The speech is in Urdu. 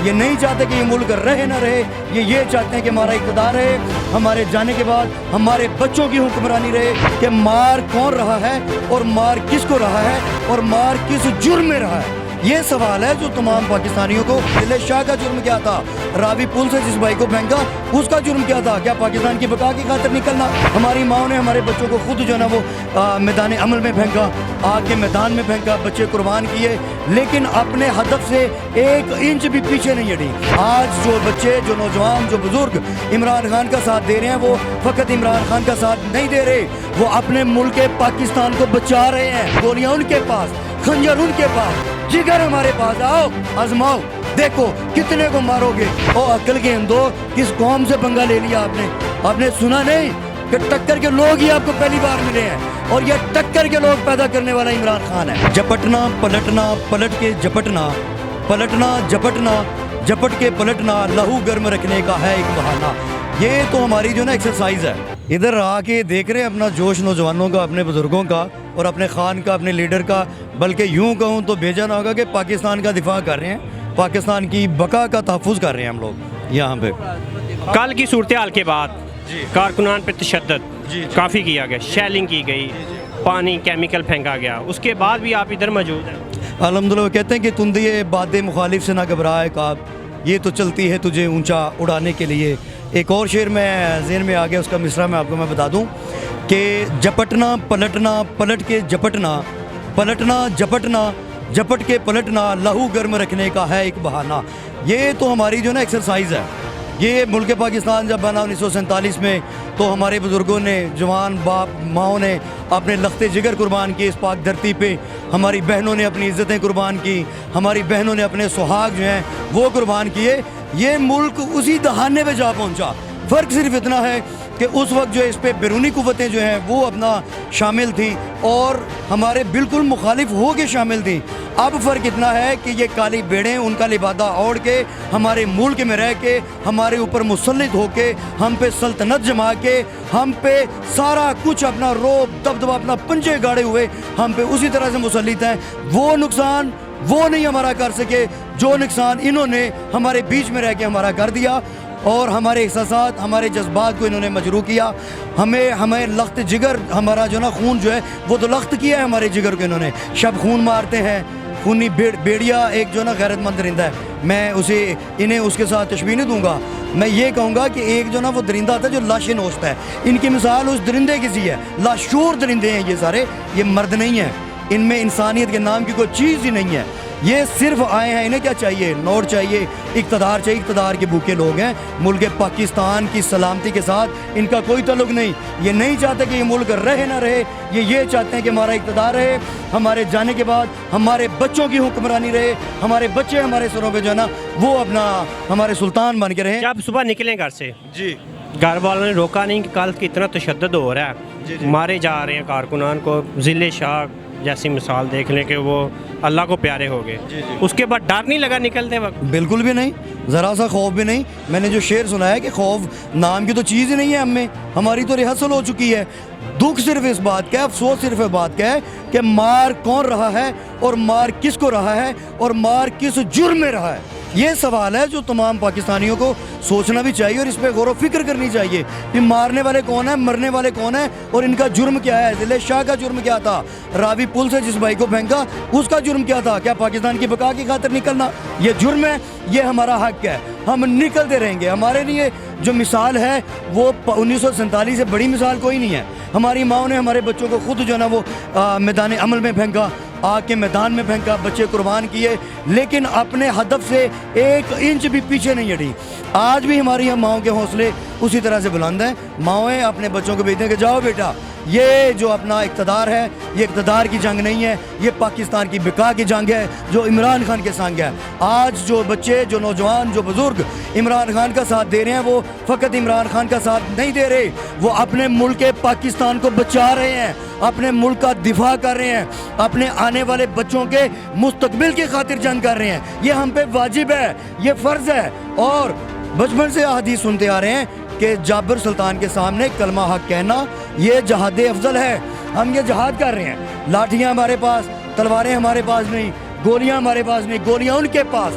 یہ نہیں چاہتے کہ یہ ملک رہے نہ رہے، یہ چاہتے ہیں کہ ہمارا اقتدار رہے، ہمارے جانے کے بعد ہمارے بچوں کی حکمرانی رہے، کہ مار کون رہا ہے اور مار کس کو رہا ہے اور مار کس جرم میں رہا ہے۔ یہ سوال ہے جو تمام پاکستانیوں کو، دل شاہ کا جرم کیا تھا؟ راوی پل سے جس بھائی کو پھینکا اس کا جرم کیا تھا؟ کیا پاکستان کی بقا کی خاطر نکلنا؟ ہماری ماں نے ہمارے بچوں کو خود جو ہے نا وہ میدان عمل میں پھینکا، آگ کے میدان میں پھینکا، بچے قربان کیے، لیکن اپنے ہدف سے 1 انچ بھی پیچھے نہیں ہٹی۔ آج جو بچے، جو نوجوان، جو بزرگ عمران خان کا ساتھ دے رہے ہیں، وہ فقط عمران خان کا ساتھ نہیں دے رہے، وہ اپنے ملک پاکستان کو بچا رہے ہیں۔ گولیاں ان کے پاس، خنجر ان کے پاس، جگر ہمارے پاس، آؤ آزماؤ، دیکھو کتنے کو مارو گے۔ او عقل کے اندو، کس قوم سے پنگا لے لیا آپ نے سنا نہیں کہ ٹکر کے لوگ ہی آپ کو پہلی بار ملے ہیں، اور یہ ٹکر کے لوگ پیدا کرنے والا عمران خان ہے۔ جپٹنا پلٹنا، پلٹ کے جپٹنا، پلٹنا جپٹنا، جپٹ کے پلٹنا، لہو گرم رکھنے کا ہے ایک بہانہ۔ یہ تو ہماری جو نا ایکسرسائز ہے۔ ادھر آ کے دیکھ رہے ہیں اپنا جوش نوجوانوں کا، اپنے بزرگوں کا اور اپنے خان کا، اپنے لیڈر کا، بلکہ یوں کہوں تو بھیجا نہ ہوگا کہ پاکستان کا دفاع کر رہے ہیں، پاکستان کی بقا کا تحفظ کر رہے ہیں ہم لوگ یہاں پہ۔ کل کی صورتحال کے بعد کارکنان پہ تشدد کافی کیا گیا، شیلنگ کی گئی، پانی کیمیکل پھینکا گیا، اس کے بعد بھی آپ ادھر موجود ہیں۔ الحمدللہ کہتے ہیں کہ تندیے باد مخالف سے نہ گھبرائے کعب، یہ تو چلتی ہے تجھے اونچا اڑانے کے لیے۔ ایک اور شعر میں ذہن میں آ گیا، اس کا مصرع میں آپ کو میں بتا دوں کہ جپٹنا پلٹنا، پلٹ کے جپٹنا، پلٹنا جپٹنا، جپٹ کے پلٹنا، لہو گرم رکھنے کا ہے ایک بہانہ۔ یہ تو ہماری جو نا ایکسرسائز ہے۔ یہ ملک پاکستان جب بنا 1947 میں، تو ہمارے بزرگوں نے، جوان باپ ماؤں نے اپنے لخت جگر قربان کیے اس پاک دھرتی پہ، ہماری بہنوں نے اپنی عزتیں قربان کی، ہماری بہنوں نے اپنے سہاگ جو ہیں وہ قربان کیے۔ یہ ملک اسی دہانے پہ جا پہنچا۔ فرق صرف اتنا ہے کہ اس وقت جو اس پہ بیرونی قوتیں جو ہیں وہ اپنا شامل تھی اور ہمارے بالکل مخالف ہو کے شامل تھی۔ اب فرق اتنا ہے کہ یہ کالی بیڑیں ان کا لبادہ اوڑھ کے ہمارے ملک میں رہ کے ہمارے اوپر مسلط ہو کے ہم پہ سلطنت جما کے ہم پہ سارا کچھ اپنا روب دبدبہ اپنا پنجے گاڑے ہوئے ہم پہ اسی طرح سے مسلط ہیں۔ وہ نقصان وہ نہیں ہمارا کر سکے جو نقصان انہوں نے ہمارے بیچ میں رہ کے ہمارا کر دیا، اور ہمارے احساسات، ہمارے جذبات کو انہوں نے مجروح کیا۔ ہمیں لخت جگر، ہمارا جو نا خون جو ہے وہ تو لخت کیا ہے ہمارے جگر کو انہوں نے۔ شب خون مارتے ہیں، خونی بیڑیا ایک جو نا غیرت مند درندہ ہے، میں انہیں اس کے ساتھ تشبیہ نہیں دوں گا، میں یہ کہوں گا کہ ایک جو نا وہ درندہ تھا جو لاشیں نوچتا ہے، ان کی مثال اس درندے کی سی ہے۔ لاشعور درندے ہیں یہ سارے، یہ مرد نہیں ہیں، ان میں انسانیت کے نام کی کوئی چیز ہی نہیں ہے۔ یہ صرف آئے ہیں، انہیں کیا چاہیے؟ نوٹ چاہیے، اقتدار چاہیے، اقتدار کے بھوکے لوگ ہیں۔ ملک پاکستان کی سلامتی کے ساتھ ان کا کوئی تعلق نہیں، یہ نہیں چاہتے کہ یہ ملک رہے نہ رہے، یہ چاہتے ہیں کہ ہمارا اقتدار رہے، ہمارے جانے کے بعد ہمارے بچوں کی حکمرانی رہے، ہمارے بچے ہمارے سروں پہ جو ہے نا وہ اپنا ہمارے سلطان بن کے رہیں۔ جب صبح نکلیں گھر سے، جی گھر والوں نے روکا نہیں کہ کل اتنا تشدد ہو رہا ہے، مارے جا رہے ہیں کارکنان کو، ذل شاہ جیسی مثال دیکھ لیں کہ وہ اللہ کو پیارے ہو گئے، اس کے بعد ڈر نہیں لگا نکلتے وقت؟ بالکل بھی نہیں، ذرا سا خوف بھی نہیں۔ میں نے جو شعر سنا ہے کہ خوف نام کی تو چیز ہی نہیں ہے ہم میں، ہماری تو ریہرسل ہو چکی ہے۔ دکھ صرف اس بات کا ہے، افسوس صرف اس بات کا ہے کہ مار کون رہا ہے اور مار کس کو رہا ہے اور مار کس جرم میں رہا ہے۔ یہ سوال ہے جو تمام پاکستانیوں کو سوچنا بھی چاہیے اور اس پہ غور و فکر کرنی چاہیے کہ مارنے والے کون ہیں، مرنے والے کون ہیں اور ان کا جرم کیا ہے۔ دل شاہ کا جرم کیا تھا؟ راوی پل سے جس بھائی کو پھینکا اس کا جرم کیا تھا؟ کیا پاکستان کی بقا کی خاطر نکلنا یہ جرم ہے؟ یہ ہمارا حق ہے، ہم نکلتے رہیں گے۔ ہمارے لیے جو مثال ہے وہ 1947 سے بڑی مثال کوئی نہیں ہے۔ ہماری ماں نے ہمارے بچوں کو خود جو ہے نا وہ میدان عمل میں پھینکا، آگ کے میدان میں پھینکا، بچے قربان کیے، لیکن اپنے ہدف سے 1 انچ بھی پیچھے نہیں ہٹی۔ آج بھی ہماری ماؤں کے حوصلے اسی طرح سے بلند ہیں۔ ماؤں اپنے بچوں کو بھیجتے ہیں کہ جاؤ بیٹا، یہ جو اپنا اقتدار ہے یہ اقتدار کی جنگ نہیں ہے، یہ پاکستان کی بقا کی جنگ ہے جو عمران خان کے سنگ ہے۔ آج جو بچے، جو نوجوان، جو بزرگ عمران خان کا ساتھ دے رہے ہیں وہ فقط عمران خان کا ساتھ نہیں دے رہے، وہ اپنے ملک پاکستان کو بچا رہے ہیں، اپنے ملک کا دفاع کر رہے ہیں، اپنے آنے والے بچوں کے مستقبل کی خاطر جنگ کر رہے ہیں۔ یہ ہم پہ واجب ہے، یہ فرض ہے، اور بچپن سے احادیث سنتے آ رہے ہیں کہ جابر سلطان کے سامنے کلمہ حق کہنا یہ جہاد افضل ہے۔ ہم یہ جہاد کر رہے ہیں، لاٹھیاں ہمارے پاس، تلواریں ہمارے پاس نہیں، گولیاں ہمارے پاس نہیں، گولیاں ان کے پاس،